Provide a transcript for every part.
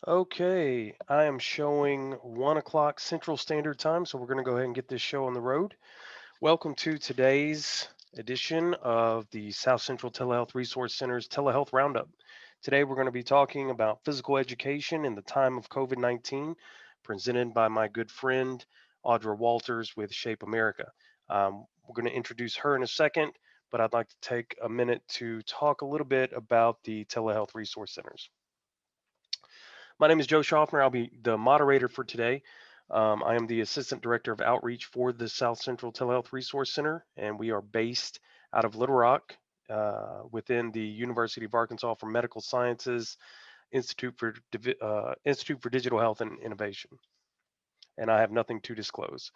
Okay, I am showing 1 o'clock Central Standard Time, so we're going to go ahead and get this show on the road. Welcome to today's edition of the South Central Telehealth Resource Center's Telehealth Roundup. Today, we're going to be talking about physical education in the time of COVID 19, presented by my good friend Audra Walters with Shape America. We're going to introduce her in a second, but I'd like to take a minute to talk a little bit about the telehealth resource centers. My name is Joe Schaffner. I'll be the moderator for today. I am the Assistant Director of Outreach for the South Central Telehealth Resource Center, and we are based out of Little Rock within the University of Arkansas for Medical Sciences Institute for Digital Health and Innovation. And I have nothing to disclose.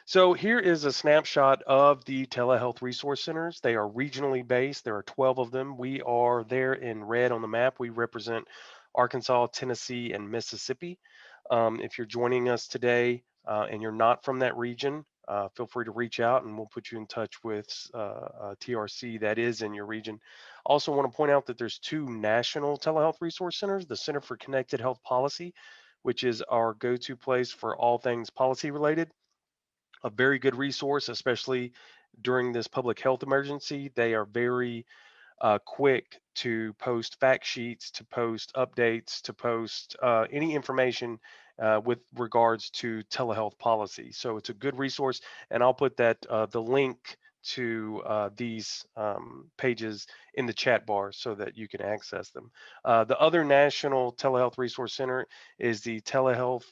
So here is a snapshot of the telehealth resource centers. They are regionally based. There are 12 of them. We are there in red on the map. We represent Arkansas, Tennessee, and Mississippi. If you're joining us today and you're not from that region, feel free to reach out and we'll put you in touch with TRC that is in your region. Also want to point out that there's two national telehealth resource centers, the Center for Connected Health Policy, which is our go-to place for all things policy related, a very good resource, especially during this public health emergency. They are very quick to post fact sheets, to post updates, to post any information with regards to telehealth policy. So it's a good resource, and I'll put that the link to these pages in the chat bar so that you can access them. The other National Telehealth Resource Center is the Telehealth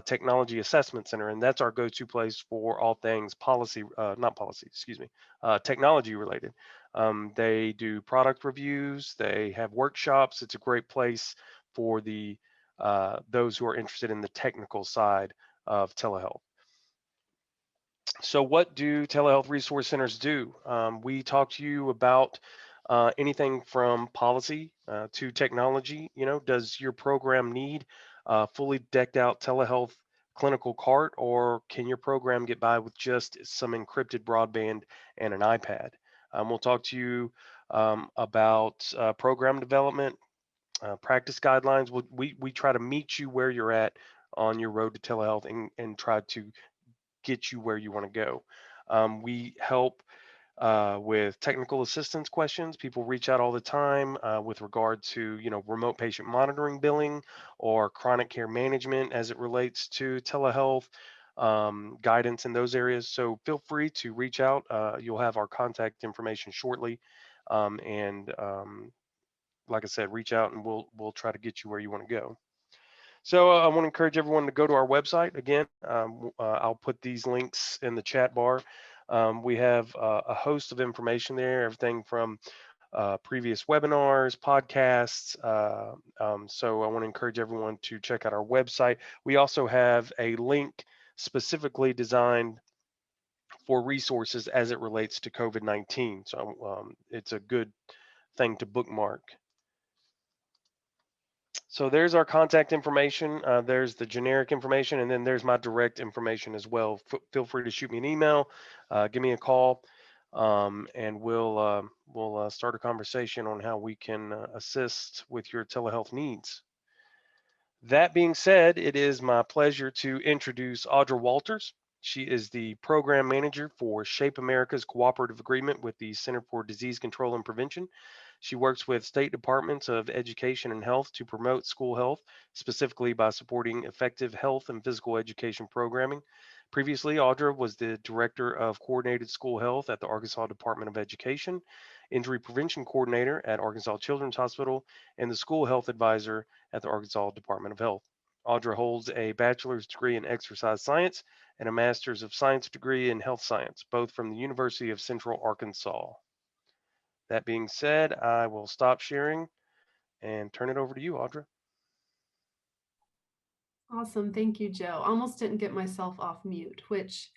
Technology Assessment Center, and that's our go-to place for all things policy, not policy, excuse me, technology related. They do product reviews. They have workshops. It's a great place for the those who are interested in the technical side of telehealth. So, what do telehealth resource centers do? We talk to you about anything from policy to technology. You know, does your program need a fully decked out telehealth clinical cart, or can your program get by with just some encrypted broadband and an iPad? We'll talk to you about program development, practice guidelines. We try to meet you where you're at on your road to telehealth and try to get you where you want to go. We help with technical assistance questions. People reach out all the time with regard to, you know, remote patient monitoring billing or chronic care management as it relates to telehealth guidance in those areas. So feel free to reach out. You'll have our contact information shortly. And like I said, reach out and we'll try to get you where you want to go. So I want to encourage everyone to go to our website. Again, I'll put these links in the chat bar. We have a host of information there, everything from previous webinars, podcasts. So I want to encourage everyone to check out our website. We also have a link specifically designed for resources as it relates to COVID-19. So it's a good thing to bookmark. So there's our contact information. There's the generic information, and then there's my direct information as well. Feel free to shoot me an email, give me a call, and we'll start a conversation on how we can assist with your telehealth needs. That being said, it is my pleasure to introduce Audra Walters. She is the program manager for Shape America's cooperative agreement with the Center for Disease Control and Prevention. She works with state departments of education and health to promote school health, specifically by supporting effective health and physical education programming. Previously, Audra was the director of coordinated school health at the Arkansas Department of Education, injury prevention coordinator at Arkansas Children's Hospital, and the school health advisor at the Arkansas Department of Health. Audra holds a bachelor's degree in exercise science and a master's of science degree in health science, both from the University of Central Arkansas. That being said, I will stop sharing and turn it over to you, Audra. Awesome. Thank you, Joe. Almost didn't get myself off mute, which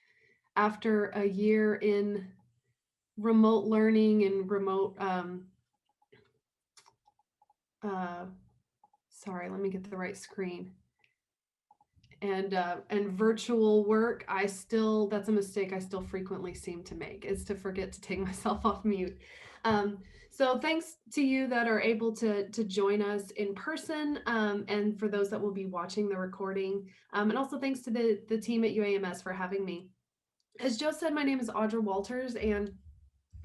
after a year in remote learning and remote uh sorry, let me get the right screen. And virtual work, I still that's a mistake I still frequently seem to make, is to forget to take myself off mute. Um So thanks to you that are able to join us in person, and for those that will be watching the recording, and also thanks to the team at UAMS for having me. As Joe said, my name is Audra Walters, and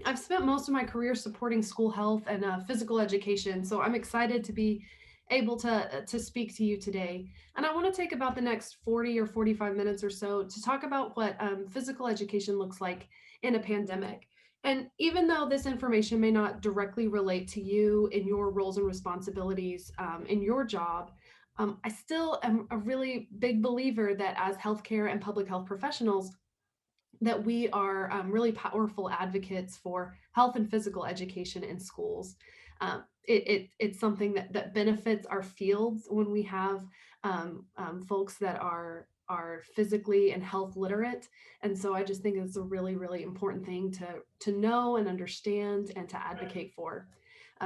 I've spent most of my career supporting school health and physical education, so I'm excited to be able to speak to you today. And I want to take about the next 40 or 45 minutes or so to talk about what physical education looks like in a pandemic. And even though this information may not directly relate to you in your roles and responsibilities in your job, I still am a really big believer that as healthcare and public health professionals, that we are really powerful advocates for health and physical education in schools. It's something that benefits our fields when we have folks that are physically and health literate. And so I just think it's a really, really important thing to know and understand and to advocate for.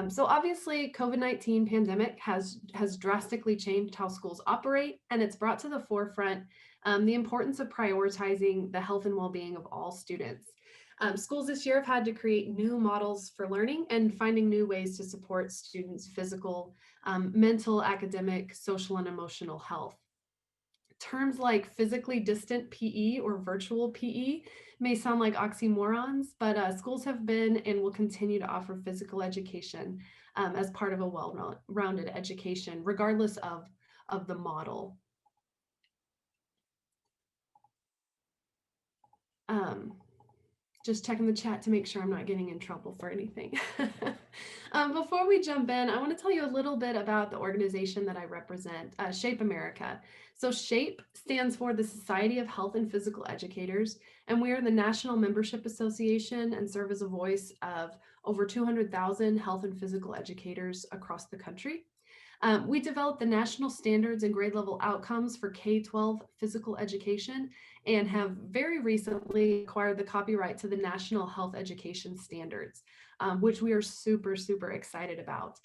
So obviously, COVID-19 pandemic has drastically changed how schools operate, and it's brought to the forefront the importance of prioritizing the health and well-being of all students. Schools this year have had to create new models for learning and finding new ways to support students' physical, mental, academic, social, and emotional health. Terms like physically distant PE or virtual PE may sound like oxymorons, but schools have been and will continue to offer physical education as part of a well-rounded education, regardless of the model. Um, just checking the chat to make sure I'm not getting in trouble for anything. Before we jump in, I want to tell you a little bit about the organization that I represent, SHAPE America. So SHAPE stands for the Society of Health and Physical Educators, and we are the national membership association and serve as a voice of over 200,000 health and physical educators across the country. We developed the national standards and grade level outcomes for K-12 physical education and have very recently acquired the copyright to the National Health Education Standards, which we are super, super excited about.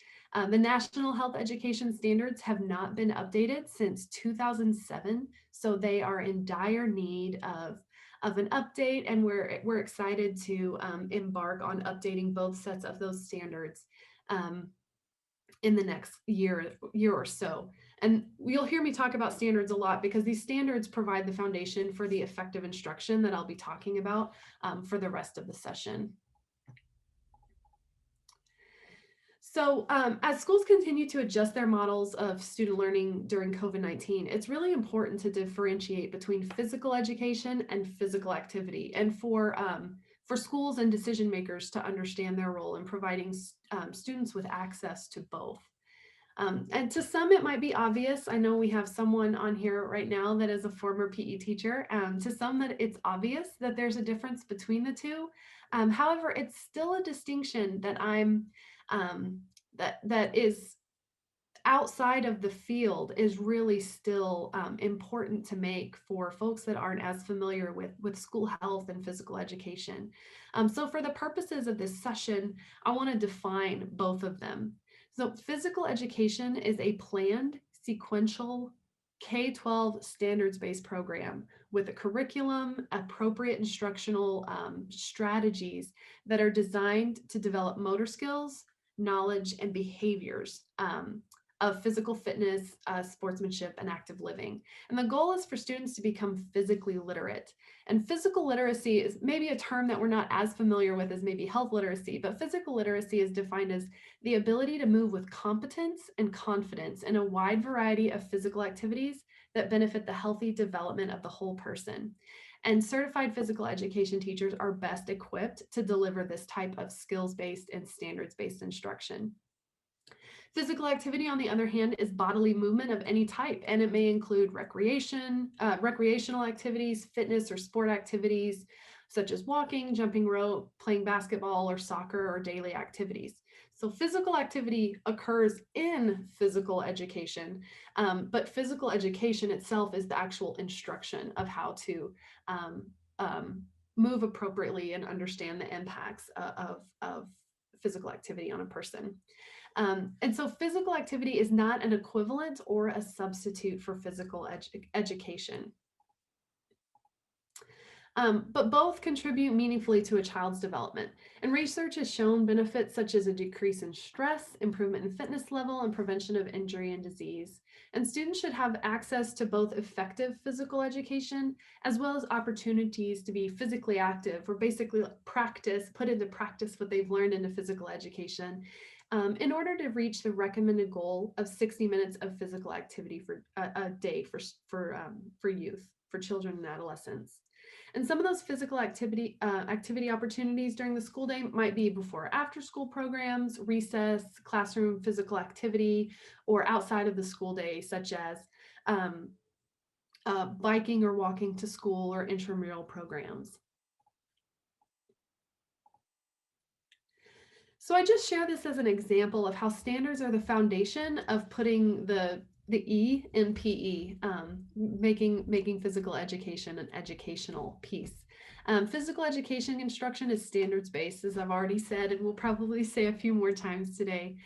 The National Health Education Standards have not been updated since 2007, so they are in dire need of an update, and we're excited to embark on updating both sets of those standards in the next year or so. And you'll hear me talk about standards a lot because these standards provide the foundation for the effective instruction that I'll be talking about for the rest of the session. So as schools continue to adjust their models of student learning during COVID-19, it's really important to differentiate between physical education and physical activity, and for schools and decision makers to understand their role in providing students with access to both. And to some, it might be obvious. I know we have someone on here right now that is a former PE teacher. To some, that it's obvious that there's a difference between the two. However, it's still a distinction that that is outside of the field is really still important to make for folks that aren't as familiar with school health and physical education. So for the purposes of this session, I want to define both of them. So physical education is a planned, sequential K-12 standards-based program with a curriculum, appropriate instructional strategies that are designed to develop motor skills, knowledge, and behaviors of physical fitness, sportsmanship, and active living. And the goal is for students to become physically literate. And physical literacy is maybe a term that we're not as familiar with as maybe health literacy, but physical literacy is defined as the ability to move with competence and confidence in a wide variety of physical activities that benefit the healthy development of the whole person. And certified physical education teachers are best equipped to deliver this type of skills-based and standards-based instruction. Physical activity, on the other hand, is bodily movement of any type, and it may include recreational activities, fitness or sport activities, such as walking, jumping rope, playing basketball or soccer, or daily activities. So physical activity occurs in physical education, but physical education itself is the actual instruction of how to move appropriately and understand the impacts of physical activity on a person. And so physical activity is not an equivalent or a substitute for physical education. but both contribute meaningfully to a child's development. And research has shown benefits such as a decrease in stress, improvement in fitness level, and prevention of injury and disease. And students should have access to both effective physical education as well as opportunities to be physically active or basically practice, put into practice what they've learned into physical education in order to reach the recommended goal of 60 minutes of physical activity for a day for youth, for children and adolescents. And some of those physical activity opportunities during the school day might be before after school programs, recess, classroom physical activity, or outside of the school day, such as um, biking or walking to school or intramural programs. So I just share this as an example of how standards are the foundation of putting the E in PE, making physical education an educational piece. Physical education instruction is standards based, as I've already said, and we'll probably say a few more times today.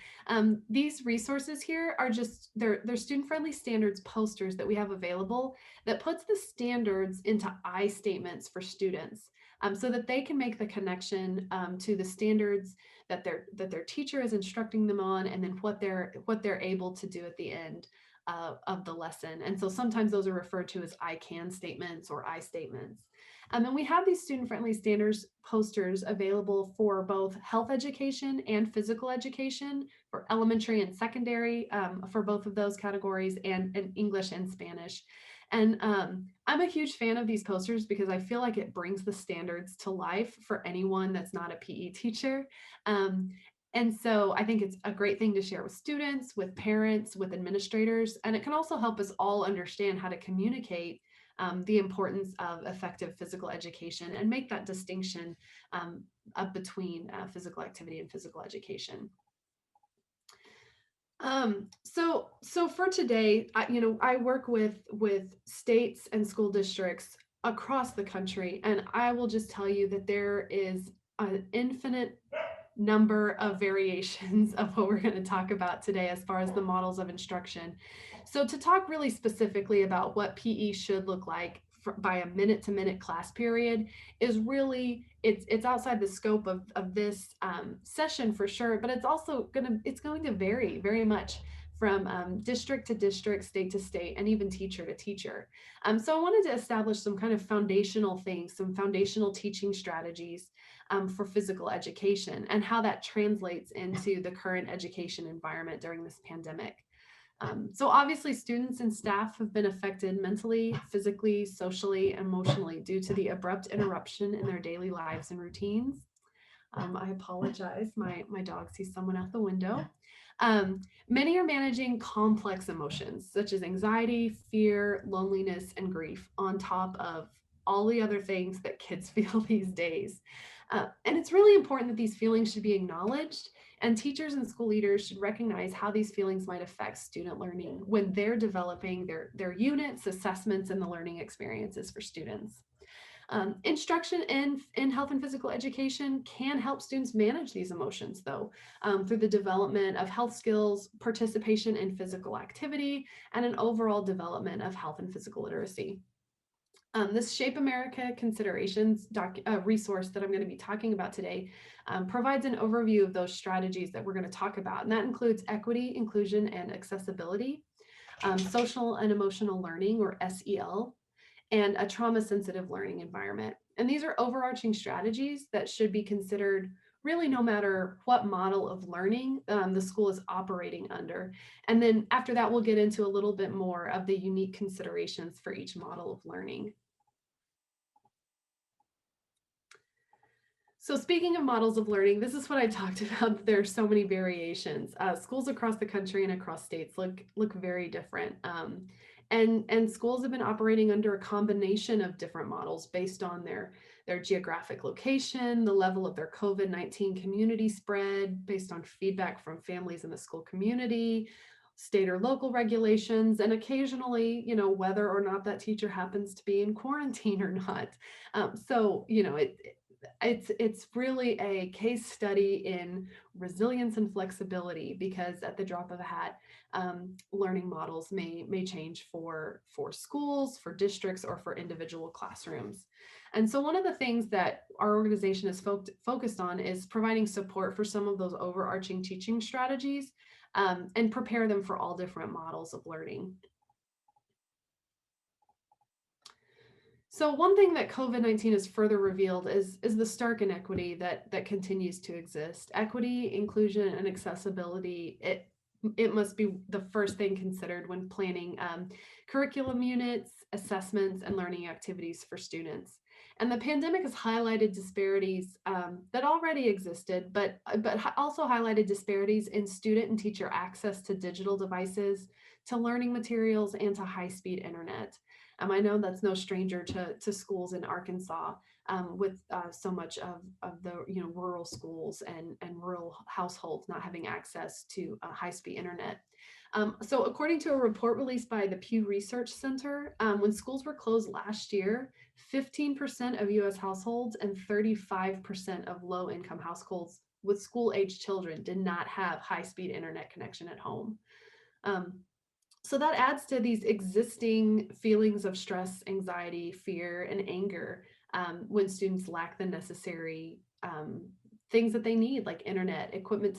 These resources here are just they're student friendly standards posters that we have available that puts the standards into I statements for students. So that they can make the connection to the standards that their teacher is instructing them on, and then what they're able to do at the end of the lesson. And so sometimes those are referred to as I can statements or I statements. And we have these student-friendly standards posters available for both health education and physical education for elementary and secondary for both of those categories, and English and Spanish. And I'm a huge fan of these posters because I feel like it brings the standards to life for anyone that's not a PE teacher. Um, and so I think it's a great thing to share with students, with parents, with administrators, and it can also help us all understand how to communicate the importance of effective physical education and make that distinction between physical activity and physical education. So for today, I work with states and school districts across the country, and I will just tell you that there is an infinite number of variations of what we're going to talk about today as far as the models of instruction. So to talk really specifically about what PE should look like by a minute to minute class period is really it's outside the scope of this session for sure, but it's going to vary very much from district to district, state to state, and even teacher to teacher. So I wanted to establish some kind of foundational things, some foundational teaching strategies for physical education and how that translates into the current education environment during this pandemic. So obviously students and staff have been affected mentally, physically, socially, emotionally due to the abrupt interruption in their daily lives and routines. I apologize. My dog sees someone out the window. Many are managing complex emotions such as anxiety, fear, loneliness, and grief on top of all the other things that kids feel these days. And it's really important that these feelings should be acknowledged, and teachers and school leaders should recognize how these feelings might affect student learning when they're developing their units, assessments, and the learning experiences for students. Instruction in health and physical education can help students manage these emotions, though, through the development of health skills, participation in physical activity, and an overall development of health and physical literacy. This Shape America Considerations resource that I'm going to be talking about today provides an overview of those strategies that we're going to talk about, and that includes equity, inclusion, and accessibility, social and emotional learning, or SEL, and a trauma-sensitive learning environment. And these are overarching strategies that should be considered really no matter what model of learning the school is operating under. And then after that, we'll get into a little bit more of the unique considerations for each model of learning. So speaking of models of learning, this is what I talked about. There are so many variations. Schools across the country and across states look very different. And schools have been operating under a combination of different models based on their geographic location, the level of their COVID-19 community spread, based on feedback from families in the school community, state or local regulations, and occasionally, whether or not that teacher happens to be in quarantine or not. So, it's really a case study in resilience and flexibility, because at the drop of a hat, learning models may change for schools, for districts, or for individual classrooms. And so one of the things that our organization is focused on is providing support for some of those overarching teaching strategies, and prepare them for all different models of learning. So one thing that COVID-19 has further revealed is the stark inequity that continues to exist. Equity, inclusion, and accessibility, it must be the first thing considered when planning curriculum units, assessments, and learning activities for students. And the pandemic has highlighted disparities that already existed, but also highlighted disparities in student and teacher access to digital devices, to learning materials, and to high-speed internet. I know that's no stranger to schools in Arkansas, with so much of the rural schools and rural households not having access to high-speed internet. So according to a report released by the Pew Research Center, when schools were closed last year, 15% of US households and 35% of low-income households with school-age children did not have high-speed internet connection at home. Um, so that adds to these existing feelings of stress, anxiety, fear, and anger, when students lack the necessary things that they need, like internet, equipment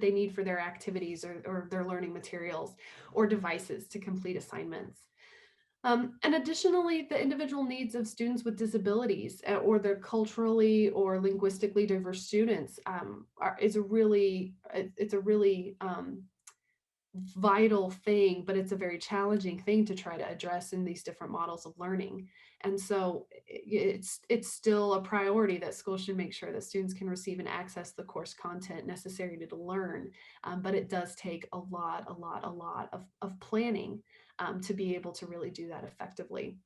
they need for their activities, or their learning materials, or devices to complete assignments. And additionally, the individual needs of students with disabilities, or their culturally or linguistically diverse students, it's a really vital thing, but it's a very challenging thing to try to address in these different models of learning. And so it's still a priority that schools should make sure that students can receive and access the course content necessary to learn. But it does take a lot of planning, to be able to really do that effectively.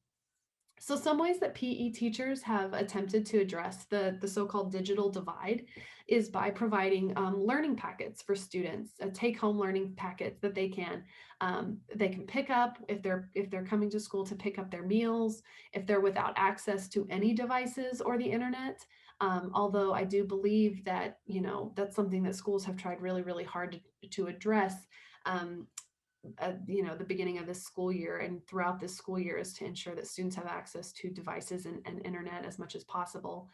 So some ways that PE teachers have attempted to address the so-called digital divide is by providing learning packets for students, take-home learning packets that they can pick up if they're coming to school to pick up their meals, if they're without access to any devices or the internet. Although I do believe that that's something that schools have tried really hard to address. Um, at the beginning of this school year and throughout this school year, is to ensure that students have access to devices and internet as much as possible.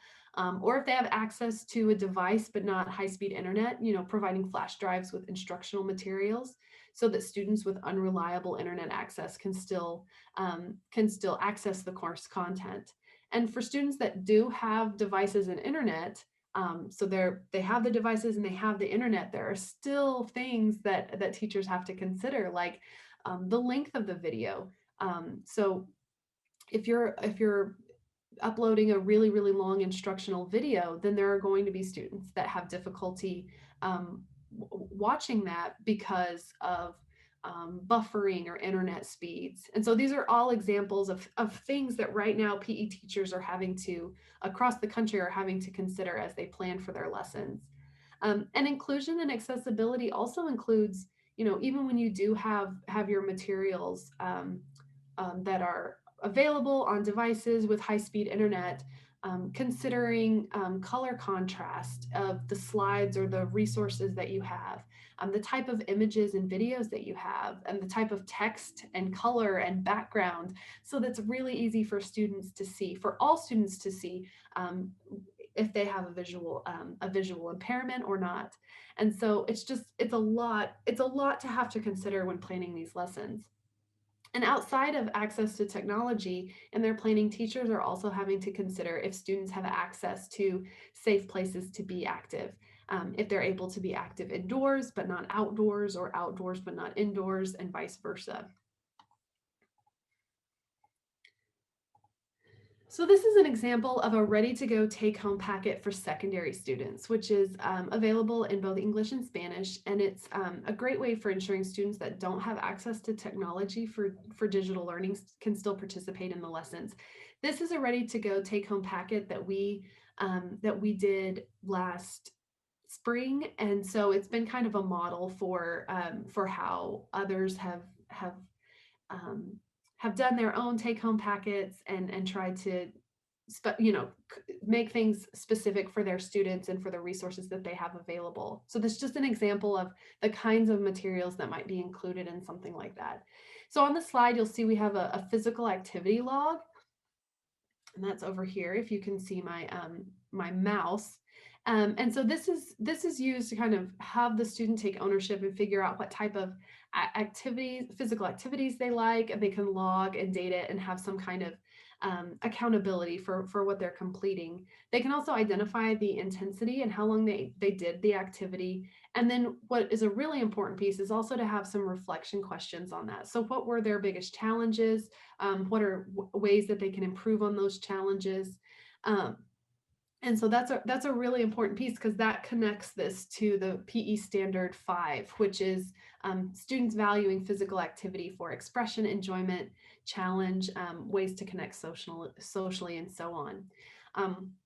Or if they have access to a device but not high-speed internet, providing flash drives with instructional materials so that students with unreliable internet access can still access the course content. And for students that do have devices and internet, so they have the devices and they have the internet, there are still things that teachers have to consider, like the length of the video. So if you're uploading a really long instructional video, then there are going to be students that have difficulty watching that because of buffering or internet speeds. And so these are all examples of things that right now PE teachers are having to, across the country, are having to consider as they plan for their lessons. And inclusion and accessibility also includes, even when you do have your materials that are available on devices with high-speed internet, considering color contrast of the slides or the resources that you have, the type of images and videos that you have, and the type of text and color and background, so that's really easy for students to see, for all students to see, if they have a visual impairment or not. And so it's a lot to have to consider when planning these lessons. And outside of access to technology in their planning, teachers are also having to consider if students have access to safe places to be active. If they're able to be active indoors but not outdoors, or outdoors but not indoors, and vice versa. So this is an example of a ready-to-go take-home packet for secondary students, which is available in both English and Spanish, and it's a great way for ensuring students that don't have access to technology for digital learning can still participate in the lessons. This is a ready-to-go take-home packet that we did last spring, and so it's been kind of a model for how others um, have done their own take-home packets and tried to make things specific for their students and for the resources that they have available. So this is just an example of the kinds of materials that might be included in something like that. So on the slide, you'll see we have a physical activity log, and that's over here if you can see my mouse. And so this is used to kind of have the student take ownership and figure out what type of activities, physical activities they like, and they can log and date it and have some kind of accountability for what they're completing. They can also identify the intensity and how long they did the activity. And then what is a really important piece is also to have some reflection questions on that. So what were their biggest challenges? What are ways that they can improve on those challenges? Um, and so that's a really important piece because that connects this to the PE standard 5, which is students valuing physical activity for expression, enjoyment, challenge, ways to connect socially, and so on.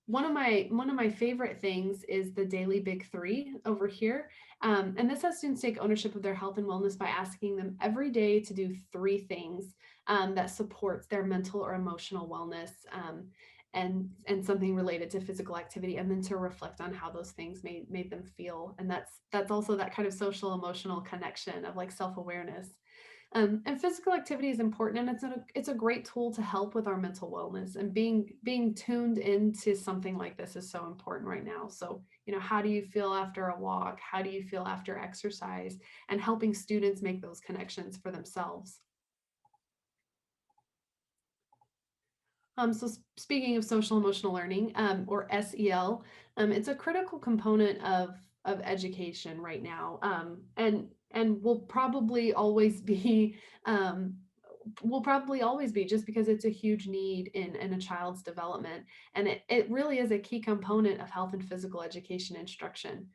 One of my favorite things is the daily big 3 over here, and this has students take ownership of their health and wellness by asking them every day to do 3 things that supports their mental or emotional wellness. And something related to physical activity, and then to reflect on how those things made them feel. And that's also that kind of social emotional connection of like self-awareness. And physical activity is important, and it's a great tool to help with our mental wellness, and being tuned into something like this is so important right now. So how do you feel after a walk? How do you feel after exercise? And helping students make those connections for themselves. So speaking of social emotional learning, or SEL, it's a critical component of education right now, and um, will probably always be just because it's a huge need in a child's development, and it really is a key component of health and physical education instruction.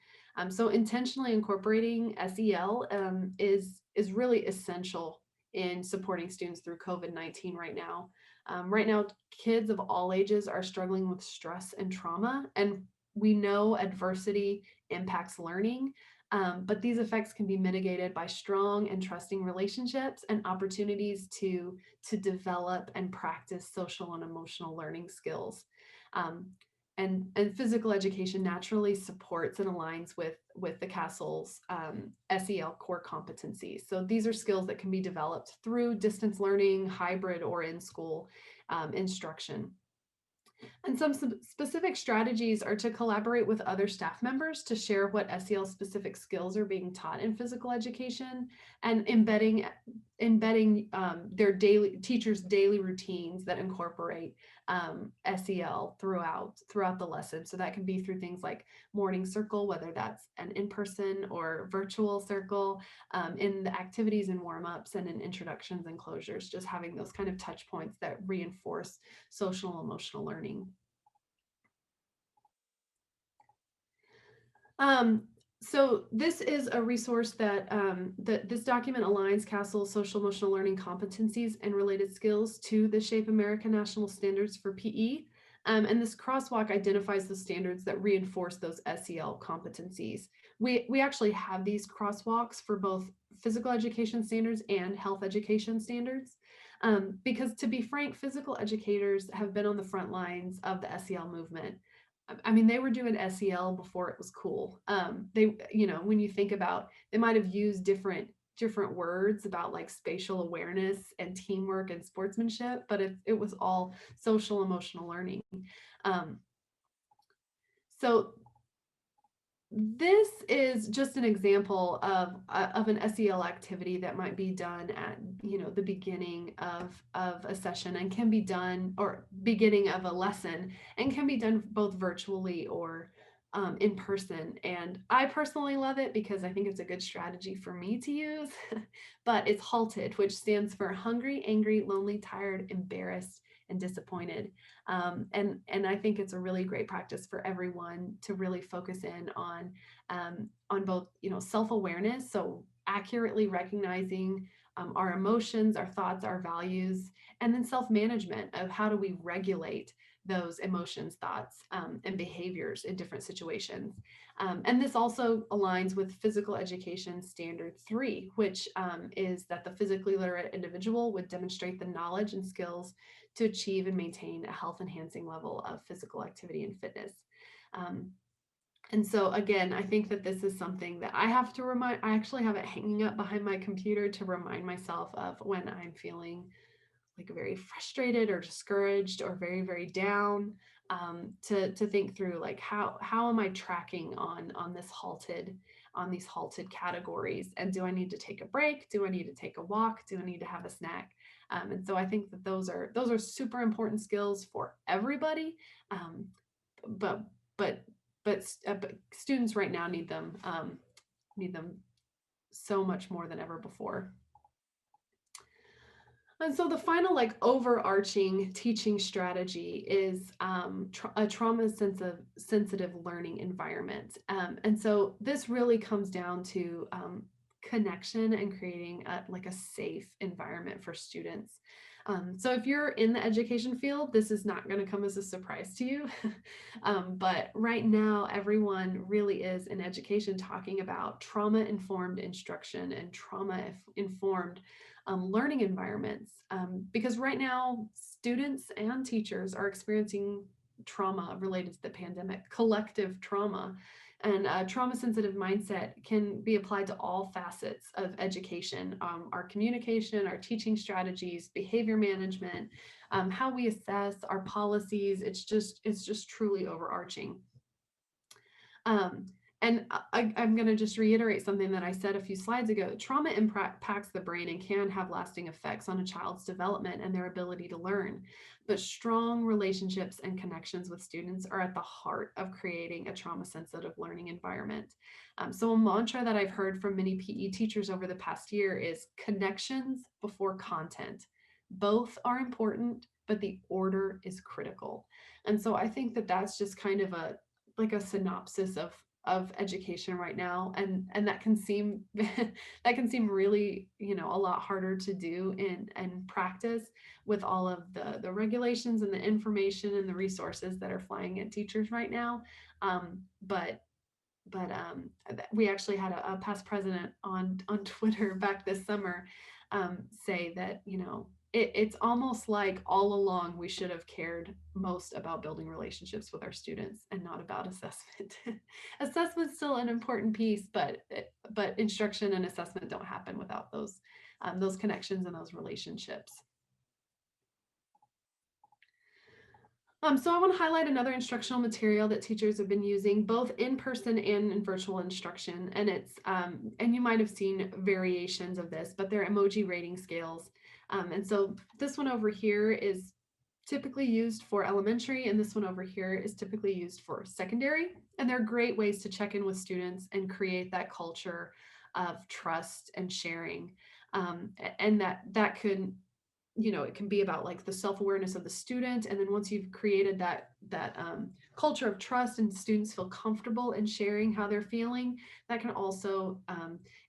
So intentionally incorporating SEL is really essential in supporting students through COVID-19 right now. Right now, kids of all ages are struggling with stress and trauma, and we know adversity impacts learning, but these effects can be mitigated by strong and trusting relationships and opportunities to develop and practice social and emotional learning skills. Um, and physical education naturally supports and aligns with the Castle's SEL core competencies. So these are skills that can be developed through distance learning, hybrid, or in school instruction. And some specific strategies are to collaborate with other staff members to share what SEL specific skills are being taught in physical education, and embedding their daily teachers' daily routines that incorporate SEL throughout the lesson. So that can be through things like morning circle, whether that's an in-person or virtual circle, in the activities and warm-ups, and in introductions and closures, just having those kind of touch points that reinforce social emotional learning. Um, so this is a resource that this document aligns Castle's social emotional learning competencies and related skills to the Shape America National Standards for PE. And this crosswalk identifies the standards that reinforce those SEL competencies. We actually have these crosswalks for both physical education standards and health education standards. Because to be frank, physical educators have been on the front lines of the SEL movement. I mean, they were doing SEL before it was cool. When you think about, they might have used different words about like spatial awareness and teamwork and sportsmanship, but it was all social emotional learning. Um, so this is just an example of an SEL activity that might be done at the beginning of a session, and can be done, or beginning of a lesson, and can be done both virtually or in person. And I personally love it because I think it's a good strategy for me to use. But it's HALTED, which stands for hungry, angry, lonely, tired, embarrassed, and disappointed. And I think it's a really great practice for everyone to really focus in on both self-awareness, so accurately recognizing our emotions, our thoughts, our values, and then self-management of how do we regulate those emotions, thoughts, and behaviors in different situations. And this also aligns with Physical Education Standard 3, which is that the physically literate individual would demonstrate the knowledge and skills to achieve and maintain a health enhancing level of physical activity and fitness. Um, and so again, I think that this is something that I have to remind. I actually have it hanging up behind my computer to remind myself of when I'm feeling like very frustrated or discouraged or very down, to think through like how am I tracking on these halted categories, and do I need to take a break, do I need to take a walk, do I need to have a snack? And so I think that those are super important skills for everybody, um, but but but students right now need them so much more than ever before. And so the final like overarching teaching strategy is a trauma sensitive learning environment. And so this really comes down to connection and creating like a safe environment for students. So if you're in the education field, this is not going to come as a surprise to you. But right now, everyone really is in education talking about trauma informed instruction and trauma informed learning environments, because right now students and teachers are experiencing trauma related to the pandemic, collective trauma, and a trauma sensitive mindset can be applied to all facets of education, our communication, our teaching strategies, behavior management, how we assess our policies. It's just truly overarching. um, and I'm going to just reiterate something that I said a few slides ago. Trauma impacts the brain and can have lasting effects on a child's development and their ability to learn. But strong relationships and connections with students are at the heart of creating a trauma sensitive learning environment. So, a mantra that I've heard from many PE teachers over the past year is connections before content. Both are important, but the order is critical. And so I think that that's just kind of a like a synopsis of education right now, and that can seem that can seem really, a lot harder to do in practice with all of the regulations and the information and the resources that are flying at teachers right now. But we actually had a past president on Twitter back this summer, say that, it's almost like all along we should have cared most about building relationships with our students and not about assessment. Assessment's still an important piece, but instruction and assessment don't happen without those connections and those relationships. So I want to highlight another instructional material that teachers have been using both in person and in virtual instruction. And and you might have seen variations of this, but they're emoji rating scales. And so this one over here is typically used for elementary, and this one over here is typically used for secondary. And they're great ways to check in with students and create that culture of trust and sharing. And that could, it can be about like the self-awareness of the student, and then once you've created that culture of trust and students feel comfortable in sharing how they're feeling, that can also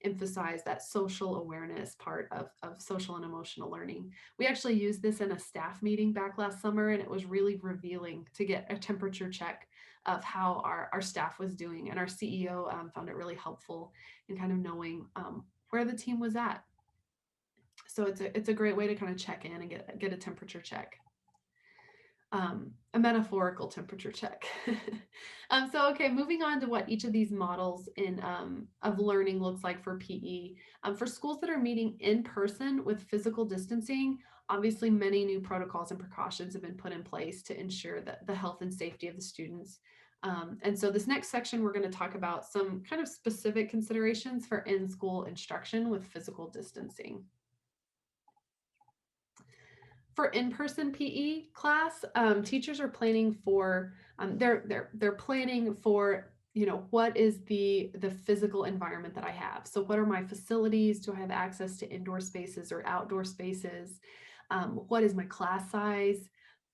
emphasize that social awareness part of social and emotional learning. We actually used this in a staff meeting back last summer, and it was really revealing to get a temperature check of how our staff was doing, and our CEO found it really helpful in kind of knowing where the team was at. So it's a great way to kind of check in and get a temperature check, a metaphorical temperature check. So okay, moving on to what each of these models of learning looks like for PE. For schools that are meeting in person with physical distancing, obviously many new protocols and precautions have been put in place to ensure that the health and safety of the students. And so this next section, we're going to talk about some kind of specific considerations for in-school instruction with physical distancing. For in-person PE class, teachers are planning for they're planning for, what is the physical environment that I have. So what are my facilities? Do I have access to indoor spaces or outdoor spaces? What is my class size?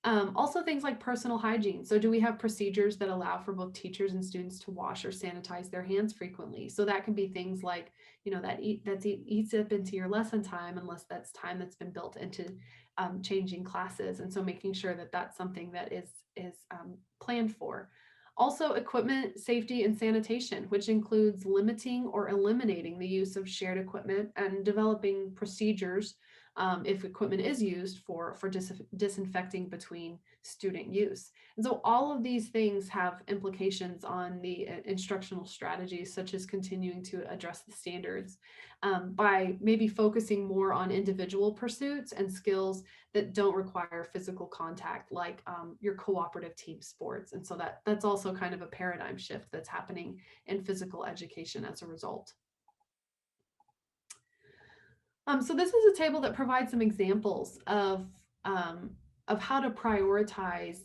Also, things like personal hygiene. So, do we have procedures that allow for both teachers and students to wash or sanitize their hands frequently? So that can be things like, eats up into your lesson time, unless that's time that's been built into changing classes, and so making sure that that's something that is planned for. Also, equipment safety and sanitation, which includes limiting or eliminating the use of shared equipment and developing procedures if equipment is used for disinfecting between student use. And so all of these things have implications on the instructional strategies, such as continuing to address the standards by maybe focusing more on individual pursuits and skills that don't require physical contact, like your cooperative team sports. And so that's also kind of a paradigm shift that's happening in physical education as a result. So this is a table that provides some examples of how to prioritize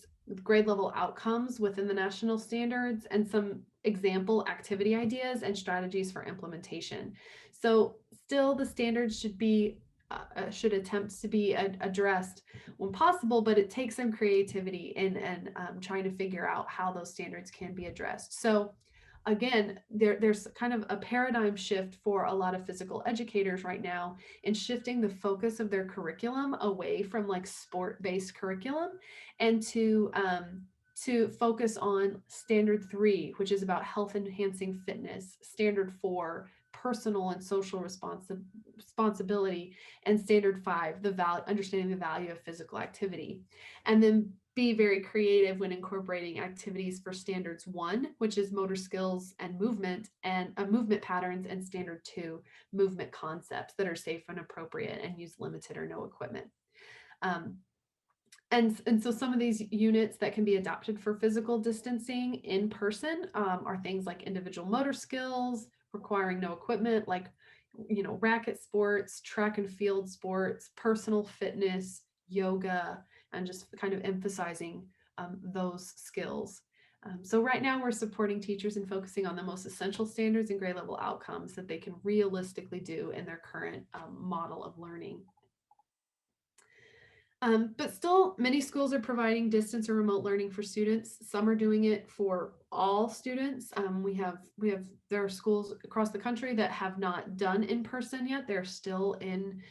grade level outcomes within the national standards and some example activity ideas and strategies for implementation. So still the standards should attempt to be addressed when possible, but it takes some creativity in trying to figure out how those standards can be addressed. So again, there's kind of a paradigm shift for a lot of physical educators right now in shifting the focus of their curriculum away from like sport-based curriculum and to focus on standard 3, which is about health enhancing fitness, standard 4, personal and social responsibility, and standard 5, the value understanding the value of physical activity. And then be very creative when incorporating activities for standards 1, which is motor skills and movement patterns, and standard 2, movement concepts that are safe and appropriate and use limited or no equipment. Um, and so some of these units that can be adopted for physical distancing in person are things like individual motor skills requiring no equipment, like racket sports, track and field sports, personal fitness, yoga, and just kind of emphasizing those skills. So right now we're supporting teachers and focusing on the most essential standards and grade level outcomes that they can realistically do in their current model of learning. But still, many schools are providing distance or remote learning for students. Some are doing it for all students. There are schools across the country that have not done in person yet. They're still in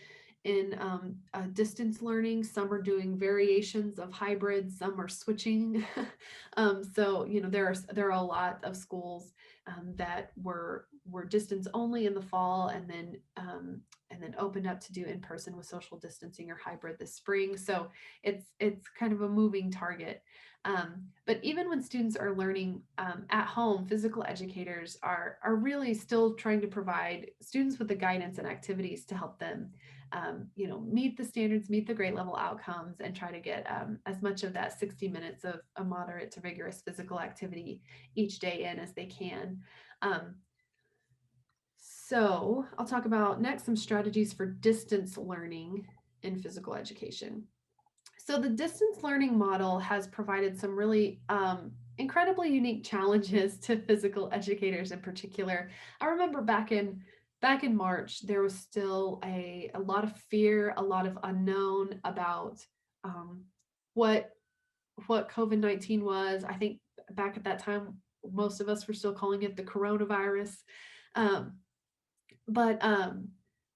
distance learning. Some are doing variations of hybrid. Some are switching. So there are a lot of schools that were distance only in the fall, and then opened up to do in person with social distancing or hybrid this spring. So it's kind of a moving target. But even when students are learning at home, physical educators are really still trying to provide students with the guidance and activities to help them meet the standards, meet the grade level outcomes, and try to get as much of that 60 minutes of a moderate to vigorous physical activity each day in as they can. Um, so I'll talk about next some strategies for distance learning in physical education. So the distance learning model has provided some really incredibly unique challenges to physical educators in particular. I remember back in March, there was still a lot of fear, a lot of unknown about um, what COVID-19 was. I think back at that time, most of us were still calling it the coronavirus. Um, but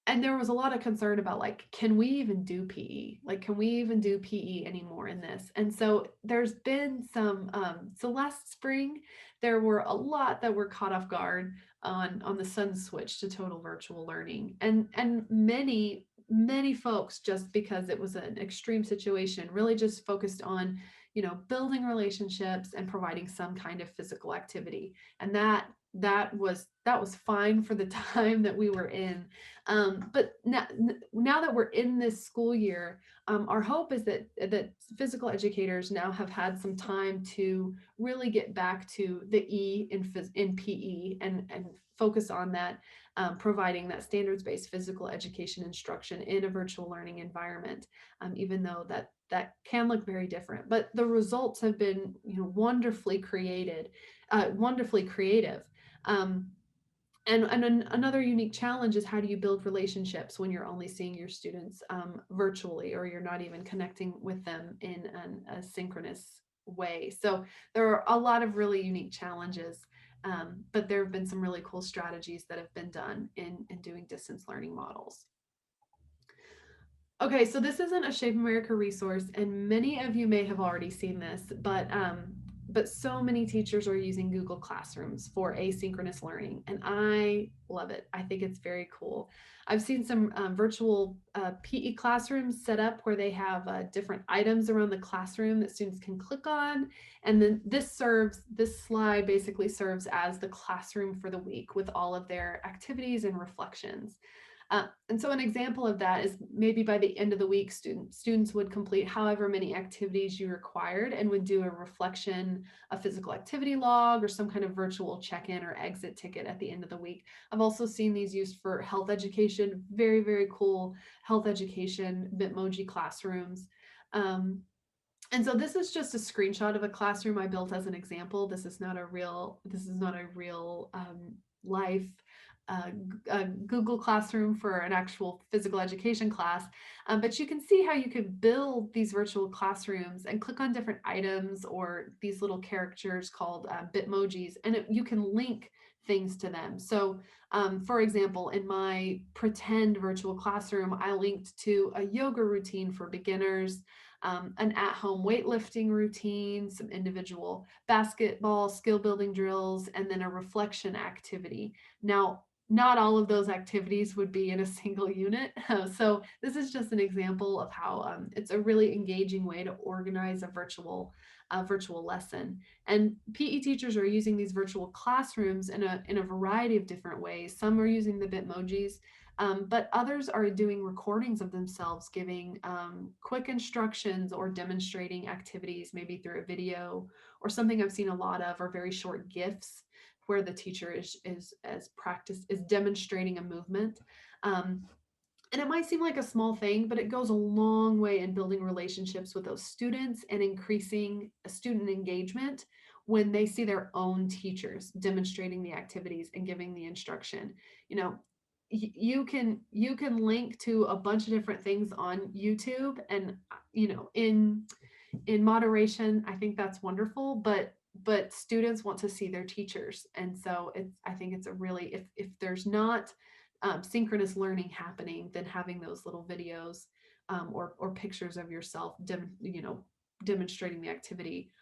and there was a lot of concern about, like, can we even do PE? Like, can we even do PE anymore in this? And so there's been some so last spring there were a lot that were caught off guard on the sudden switch to total virtual learning, and many folks, just because it was an extreme situation, really just focused on building relationships and providing some kind of physical activity. And that was fine for the time that we were in. But now that we're in this school year, our hope is that physical educators now have had some time to really get back to the E in PE and focus on that, providing that standards-based physical education instruction in a virtual learning environment, even though that can look very different. But the results have been wonderfully creative. Um, Another unique challenge is how do you build relationships when you're only seeing your students virtually, or you're not even connecting with them in a synchronous way. So there are a lot of really unique challenges, but there have been some really cool strategies that have been done in doing distance learning models. Okay, so this isn't a Shape America resource, and many of you may have already seen this, but so many teachers are using Google Classrooms for asynchronous learning, and I love it. I think it's very cool. I've seen some virtual PE classrooms set up where they have different items around the classroom that students can click on, and then this slide basically serves as the classroom for the week with all of their activities and reflections. And so an example of that is maybe by the end of the week, students would complete however many activities you required and would do a reflection, a physical activity log, or some kind of virtual check-in or exit ticket at the end of the week. I've also seen these used for health education, very, very cool health education, Bitmoji classrooms. Um, and so this is just a screenshot of a classroom I built as an example. This is not a real life Google Classroom for an actual physical education class. But you can see how you could build these virtual classrooms and click on different items or these little characters called Bitmojis, and you can link things to them. So for example, in my pretend virtual classroom, I linked to a yoga routine for beginners, an at-home weightlifting routine, some individual basketball skill building drills, and then a reflection activity. Now, not all of those activities would be in a single unit. So this is just an example of how it's a really engaging way to organize a virtual lesson. And PE teachers are using these virtual classrooms in a variety of different ways. Some are using the Bitmojis, but others are doing recordings of themselves giving quick instructions or demonstrating activities, maybe through a video, or something I've seen a lot of are very short GIFs where the teacher is demonstrating a movement. Um, and it might seem like a small thing, but it goes a long way in building relationships with those students and increasing student engagement when they see their own teachers demonstrating the activities and giving the instruction. You know, you can link to a bunch of different things on YouTube, and in moderation, I think that's wonderful, but students want to see their teachers. And so I think it's a really, if there's not synchronous learning happening, then having those little videos or pictures of yourself demonstrating the activity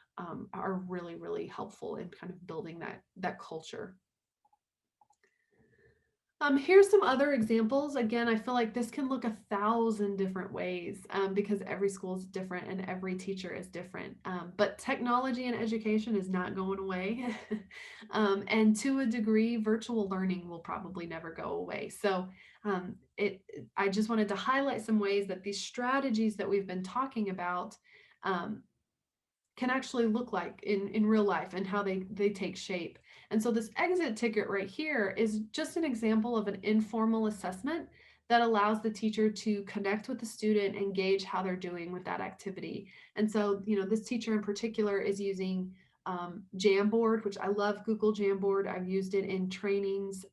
are really, really helpful in kind of building that culture. Here's some other examples. Again, I feel like this can look 1,000 different ways because every school is different and every teacher is different. But technology in education is not going away. And to a degree, virtual learning will probably never go away. So I just wanted to highlight some ways that these strategies that we've been talking about um, can actually look like in real life and how they take shape. And so this exit ticket right here is just an example of an informal assessment that allows the teacher to connect with the student and gauge how they're doing with that activity. And so, this teacher in particular is using Jamboard, which I love Google Jamboard. I've used it in trainings.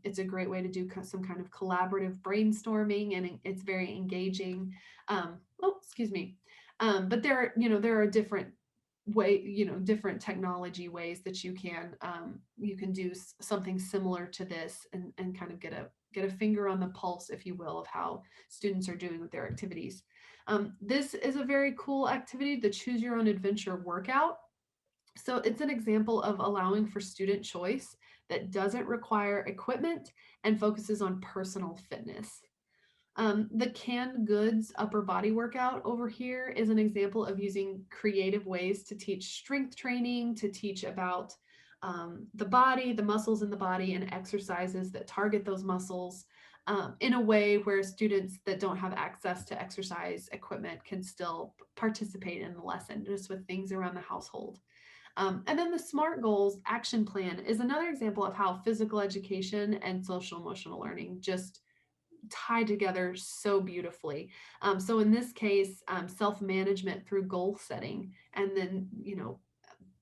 It's a great way to do some kind of collaborative brainstorming, and it's very engaging. Excuse me. But there are different technology ways that you can do something similar to this and kind of get a finger on the pulse, if you will, of how students are doing with their activities. This is a very cool activity, the Choose Your Own Adventure workout. So it's an example of allowing for student choice that doesn't require equipment and focuses on personal fitness. The canned goods upper body workout over here is an example of using creative ways to teach strength training, to teach about the body, the muscles in the body, and exercises that target those muscles in a way where students that don't have access to exercise equipment can still participate in the lesson, just with things around the household. And then the SMART goals action plan is another example of how physical education and social emotional learning just tie together so beautifully. So in this case, self-management through goal setting, and then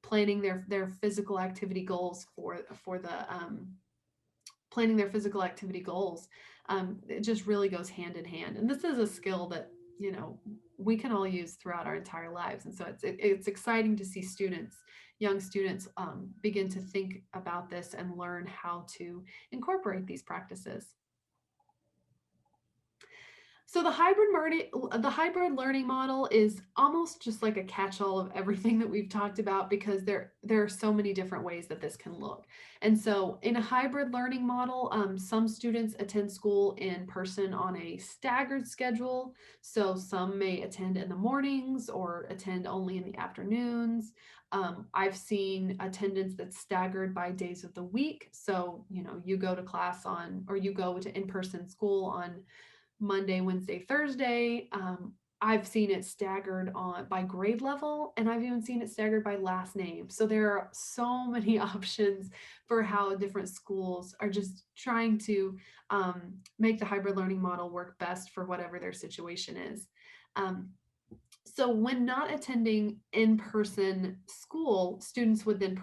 planning their physical activity goals for the planning their physical activity goals. It just really goes hand in hand. And this is a skill that, you know, we can all use throughout our entire lives. And so it's exciting to see students, young students, begin to think about this and learn how to incorporate these practices. So the hybrid learning model is almost just like a catch-all of everything that we've talked about, because there are so many different ways that this can look. And so in a hybrid learning model, some students attend school in person on a staggered schedule. So some may attend in the mornings or attend only in the afternoons. I've seen attendance that's staggered by days of the week. So, you know, you go to class on, or you go to in-person school on Monday, Wednesday, Thursday. I've seen it staggered on by grade level, and I've even seen it staggered by last name. So there are so many options for how different schools are just trying to make the hybrid learning model work best for whatever their situation is. Um, so when not attending in-person school, students would then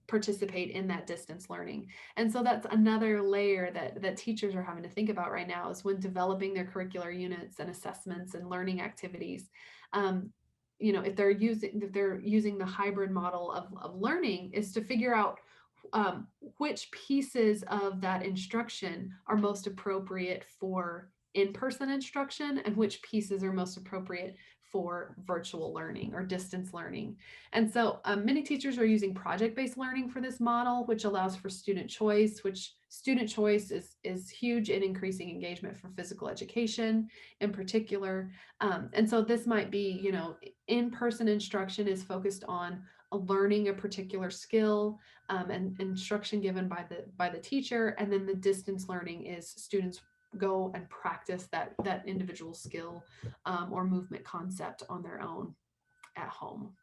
participate in that distance learning. And so that's another layer that teachers are having to think about right now, is when developing their curricular units and assessments and learning activities. Um, you know, if they're using the hybrid model of learning, is to figure out which pieces of that instruction are most appropriate for in-person instruction and which pieces are most appropriate for virtual learning or distance learning. And so many teachers are using project-based learning for this model, which allows for student choice, which student choice is huge in increasing engagement for physical education in particular. And so this might be, you know, in-person instruction is focused on learning a particular skill, and instruction given by the teacher, and then the distance learning is students go and practice that individual skill, or movement concept on their own at home.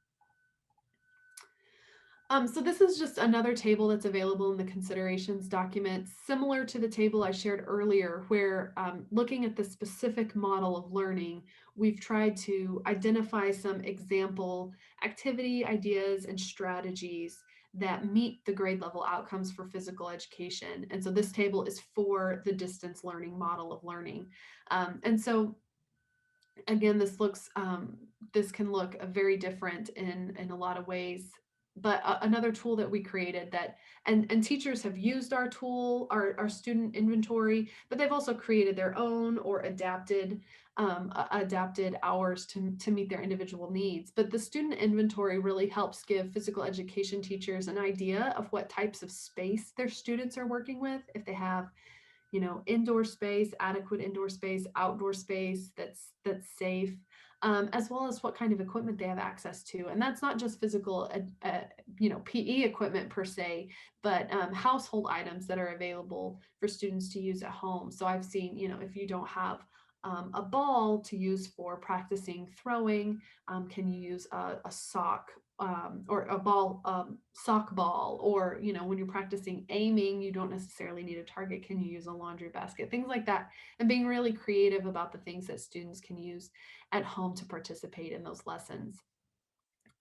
So this is just another table that's available in the considerations document, similar to the table I shared earlier, where looking at the specific model of learning, we've tried to identify some example activity ideas and strategies that meet the grade level outcomes for physical education. And so this table is for the distance learning model of learning. And so again, this can look very different in a lot of ways. But another tool that we created, that and teachers have used our tool, our student inventory, but they've also created their own or adapted hours to meet their individual needs. But the student inventory really helps give physical education teachers an idea of what types of space their students are working with, if they have, you know, indoor space, adequate indoor space, outdoor space that's safe, as well as what kind of equipment they have access to. And that's not just physical, you know, PE equipment per se, but household items that are available for students to use at home. So I've seen, you know, if you don't have a ball to use for practicing throwing, can you use a sock, or a ball, sock ball, or, you know, when you're practicing aiming, you don't necessarily need a target. Can you use a laundry basket? Things like that. And being really creative about the things that students can use at home to participate in those lessons.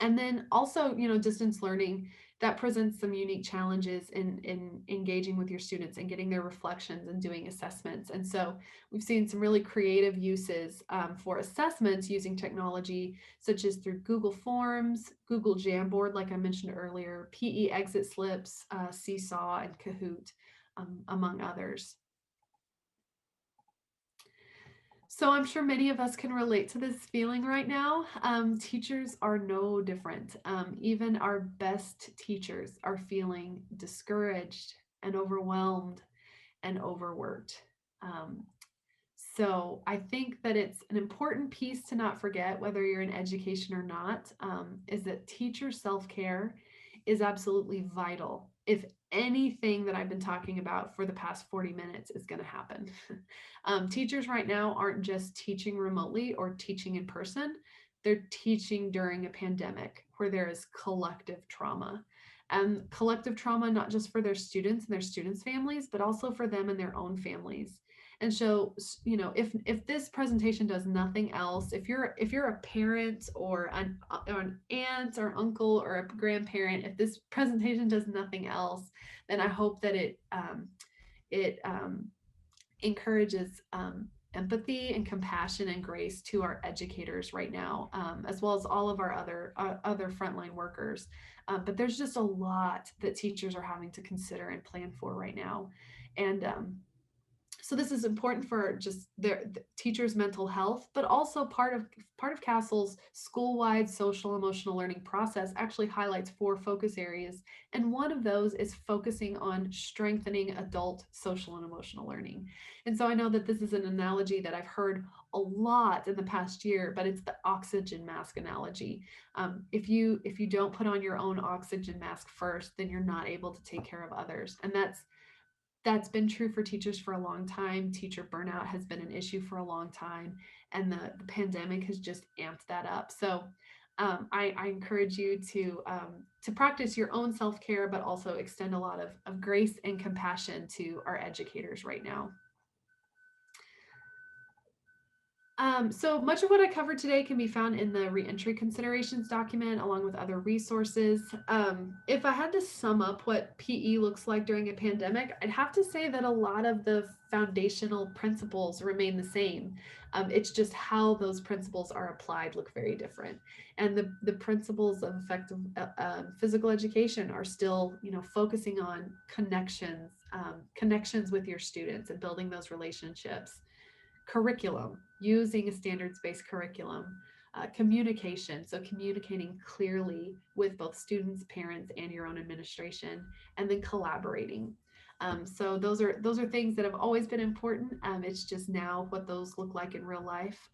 And then also, you know, distance learning, that presents some unique challenges in engaging with your students and getting their reflections and doing assessments. And so we've seen some really creative uses for assessments using technology, such as through Google Forms, Google Jamboard, like I mentioned earlier, PE exit slips, Seesaw, and Kahoot, among others. So I'm sure many of us can relate to this feeling right now. Teachers are no different. Even our best teachers are feeling discouraged and overwhelmed and overworked. Um, so I think that it's an important piece to not forget, whether you're in education or not, is that teacher self-care is absolutely vital if anything that I've been talking about for the past 40 minutes is going to happen. Teachers right now aren't just teaching remotely or teaching in person, they're teaching during a pandemic where there is collective trauma. And collective trauma, not just for their students and their students' families, but also for them and their own families. And so, you know, if this presentation does nothing else, if you're a parent or an aunt or uncle or a grandparent, if this presentation does nothing else, then I hope that it encourages empathy and compassion and grace to our educators right now, as well as all of our other frontline workers. But there's just a lot that teachers are having to consider and plan for right now, and so this is important for just the teachers' mental health, but also part of Castle's school-wide social emotional learning process actually highlights 4 focus areas, and one of those is focusing on strengthening adult social and emotional learning. And so I know that this is an analogy that I've heard a lot in the past year, but it's the oxygen mask analogy. If you don't put on your own oxygen mask first, then you're not able to take care of others, and that's been true for teachers for a long time. Teacher burnout has been an issue for a long time, and the pandemic has just amped that up. So I encourage you to practice your own self care, but also extend a lot of grace and compassion to our educators right now. So much of what I covered today can be found in the reentry considerations document along with other resources. If I had to sum up what PE looks like during a pandemic, I'd have to say that a lot of the foundational principles remain the same. It's just how those principles are applied look very different. And the principles of effective physical education are still, focusing on connections with your students and building those relationships. Curriculum, using a standards based curriculum. Communication, so communicating clearly with both students, parents, and your own administration, and then collaborating. So those are things that have always been important. It's just now what those look like in real life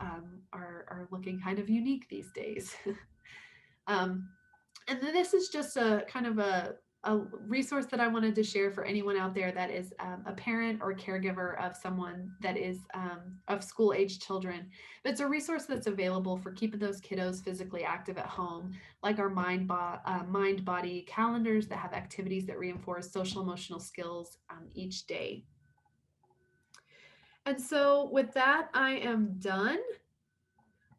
are looking kind of unique these days. um, and then this is just a kind of a resource that I wanted to share for anyone out there that is a parent or caregiver of someone that is of school age children. But it's a resource that's available for keeping those kiddos physically active at home, like our mind body calendars that have activities that reinforce social emotional skills each day. And so with that, I am done.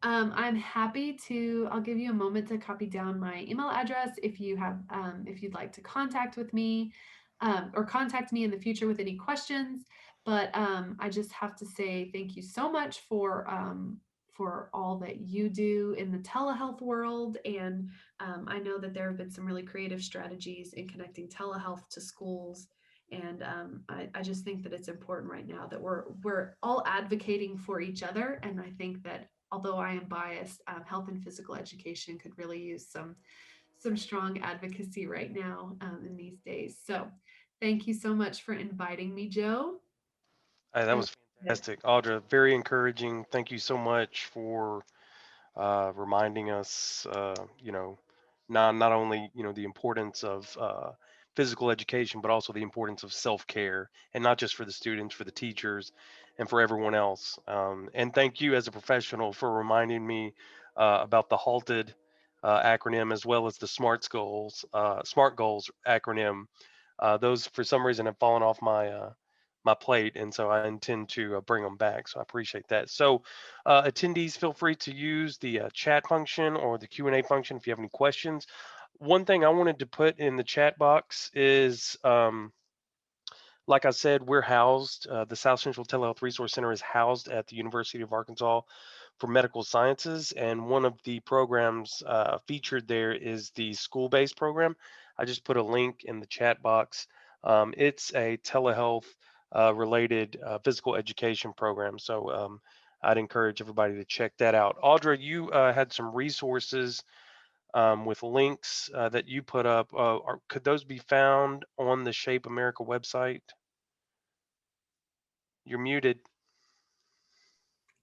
I'm happy to. I'll give you a moment to copy down my email address if you'd like to contact with me, or contact me in the future with any questions. But I just have to say thank you so much for all that you do in the telehealth world, and I know that there have been some really creative strategies in connecting telehealth to schools. And I just think that it's important right now that we're all advocating for each other, and I think that although I am biased, health and physical education could really use some strong advocacy right now in these days. So, thank you so much for inviting me, Joe. That And was fantastic, Audra. Very encouraging. Thank you so much for reminding us, not only the importance of physical education, but also the importance of self care, and not just for the students, for the teachers, and for everyone else. And thank you as a professional for reminding me about the halted acronym, as well as the SMART goals acronym. Those for some reason have fallen off my plate, and so I intend to bring them back. So I appreciate that. So attendees, feel free to use the chat function or the Q&A function if you have any questions. One thing I wanted to put in the chat box is, like I said, we're housed, the South Central Telehealth Resource Center is housed at the University of Arkansas for Medical Sciences, and one of the programs featured there is the school-based program. I just put a link in the chat box. It's a telehealth related physical education program, so I'd encourage everybody to check that out. Audra, you had some resources with links that you put up. Could those be found on the Shape America website? You're muted.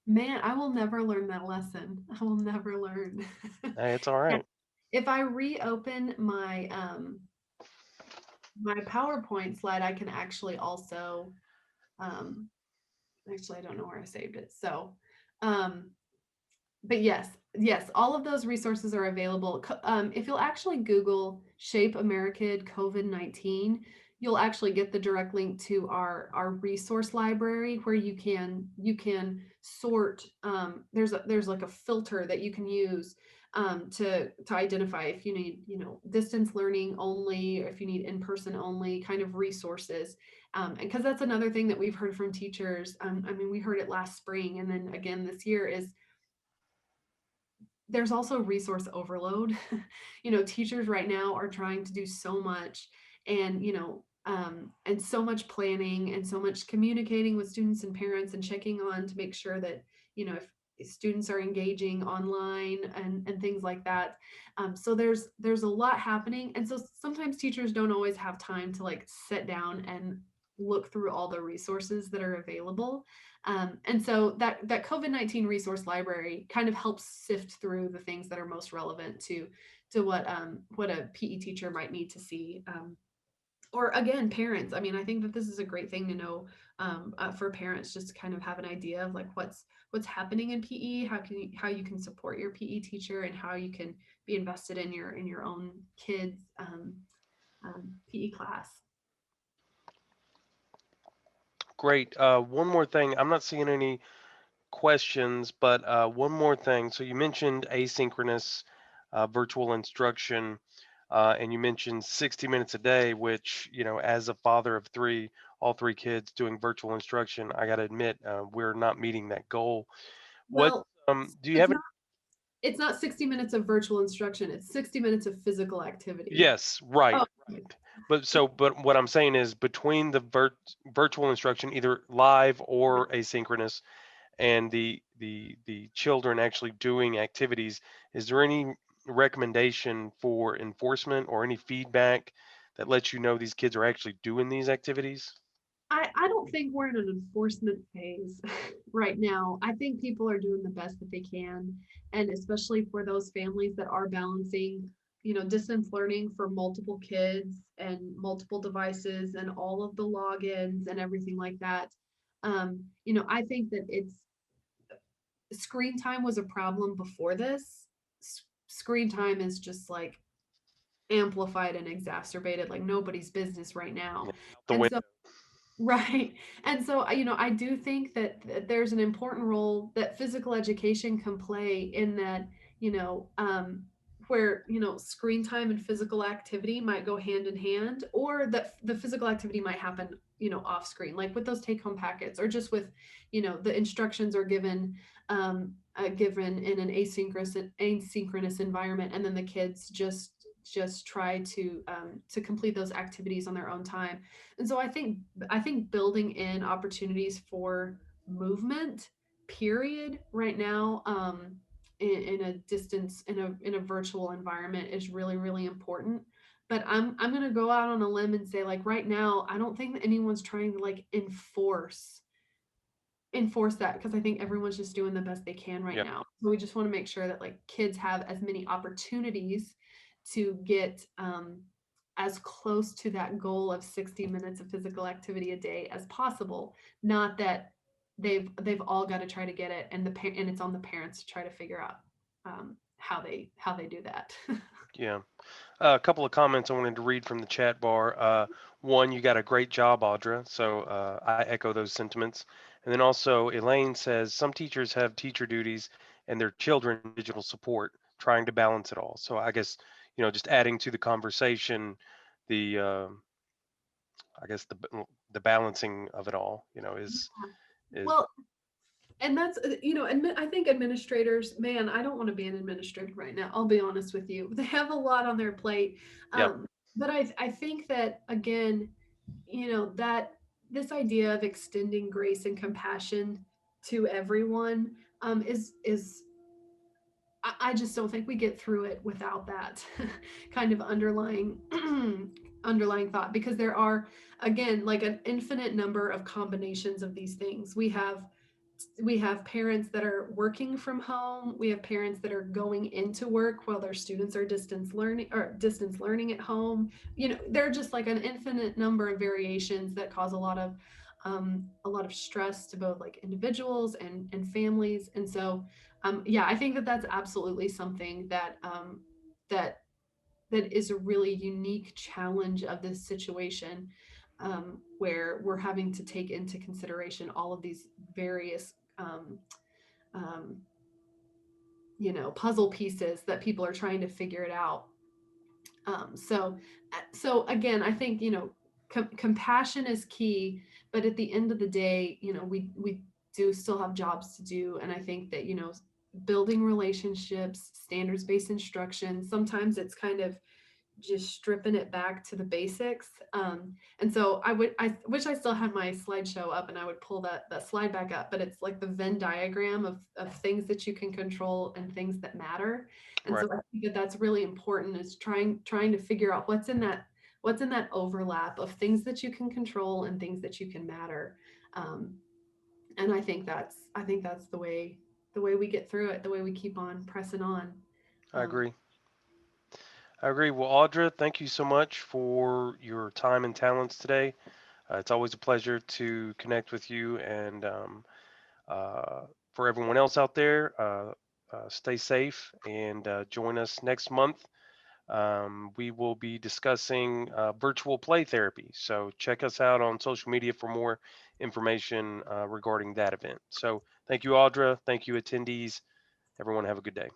man, I will never learn that lesson. I will never learn. Hey, it's all Yeah. right. If I reopen my PowerPoint slide, I can actually also um, actually I don't know where I saved it. So um, but yes, all of those resources are available. If you'll actually Google Shape America COVID-19, you'll actually get the direct link to our resource library where you can sort. There's like a filter that you can use to identify if you need, distance learning only, or if you need in person only kind of resources. And because that's another thing that we've heard from teachers. I mean, we heard it last spring, and then again this year, is there's also resource overload. Teachers right now are trying to do so much, and and so much planning and so much communicating with students and parents and checking on to make sure that if students are engaging online and things like that. So there's a lot happening, and so sometimes teachers don't always have time to like sit down and look through all the resources that are available. And so that COVID-19 resource library kind of helps sift through the things that are most relevant to what a PE teacher might need to see. Or again, parents. I mean, I think that this is a great thing to know, for parents, just to kind of have an idea of like what's happening in PE, how you can support your PE teacher, and how you can be invested in your own kids' PE class. Great. One more thing. I'm not seeing any questions, but one more thing. So you mentioned asynchronous virtual instruction, and you mentioned 60 minutes a day, which, as a father of three, all three kids doing virtual instruction, I got to admit, we're not meeting that goal. What Well, do you it's have? not it's not 60 minutes of virtual instruction. It's 60 minutes of physical activity. Yes, right, Oh, right. But what I'm saying is between the virtual instruction, either live or asynchronous, and the children actually doing activities, is there any recommendation for enforcement or any feedback that lets you know these kids are actually doing these activities? I don't think we're in an enforcement phase right now. I think people are doing the best that they can. And especially for those families that are balancing, distance learning for multiple kids and multiple devices and all of the logins and everything like that. I think that screen time was a problem before this. Screen time is just like amplified and exacerbated like nobody's business right Yeah, now. out the And window. so right. And so, I do think that there's an important role that physical education can play in that, you know, um, where, screen time and physical activity might go hand in hand, or that the physical activity might happen, off screen, like with those take home packets, or just with, the instructions are given in an asynchronous environment, and then the kids just try to complete those activities on their own time. And so I think building in opportunities for movement, period, right now, in a distance in a virtual environment is really really important. But I'm gonna go out on a limb and say, like, right now, I don't think that anyone's trying to like enforce that, because I think everyone's just doing the best they can right Yeah, now. So we just want to make sure that like kids have as many opportunities to get as close to that goal of 60 minutes of physical activity a day as possible. Not that they've all got to try to get it, and and it's on the parents to try to figure out how they do that. yeah. A couple of comments I wanted to read from the chat bar. One, you got a great job, Audra. So I echo those sentiments. And then also, Elaine says some teachers have teacher duties and their children digital support, trying to balance it all. So I guess, just adding to the conversation, the I guess the balancing of it all, is Well, and that's I think administrators, man, I don't want to be an administrator right now, I'll be honest with you. They have a lot on their plate. yep, But I think that, again, that this idea of extending grace and compassion to everyone, is I just don't think we get through it without that kind of underlying underlying thought, because there are, again, like an infinite number of combinations of these things. We have parents that are working from home. We have parents that are going into work while their students are distance learning at home. There are just like an infinite number of variations that cause a lot of stress to both like individuals and families. And so, yeah, I think that that's absolutely something that that is a really unique challenge of this situation, where we're having to take into consideration all of these various um, puzzle pieces that people are trying to figure it out. So again, I think compassion is key, but at the end of the day, we do still have jobs to do, and I think that building relationships, standards based instruction. Sometimes it's kind of just stripping it back to the basics. And so I wish I still had my slideshow up and I would pull that slide back up, but it's like the Venn diagram of things that you can control and things that matter. And Right. so I think that that's really important, is trying to figure out what's in that overlap of things that you can control and things that you can matter. Um, and I think that's the way we get through it, the way we keep on pressing on. I Um, agree. I agree. Well, Audra, thank you so much for your time and talents today. It's always a pleasure to connect with you. And uh, for everyone else out there, stay safe and join us next month. We will be discussing virtual play therapy. So check us out on social media for more information regarding that event. So thank you, Audra. Thank you, attendees. Everyone, have a good day.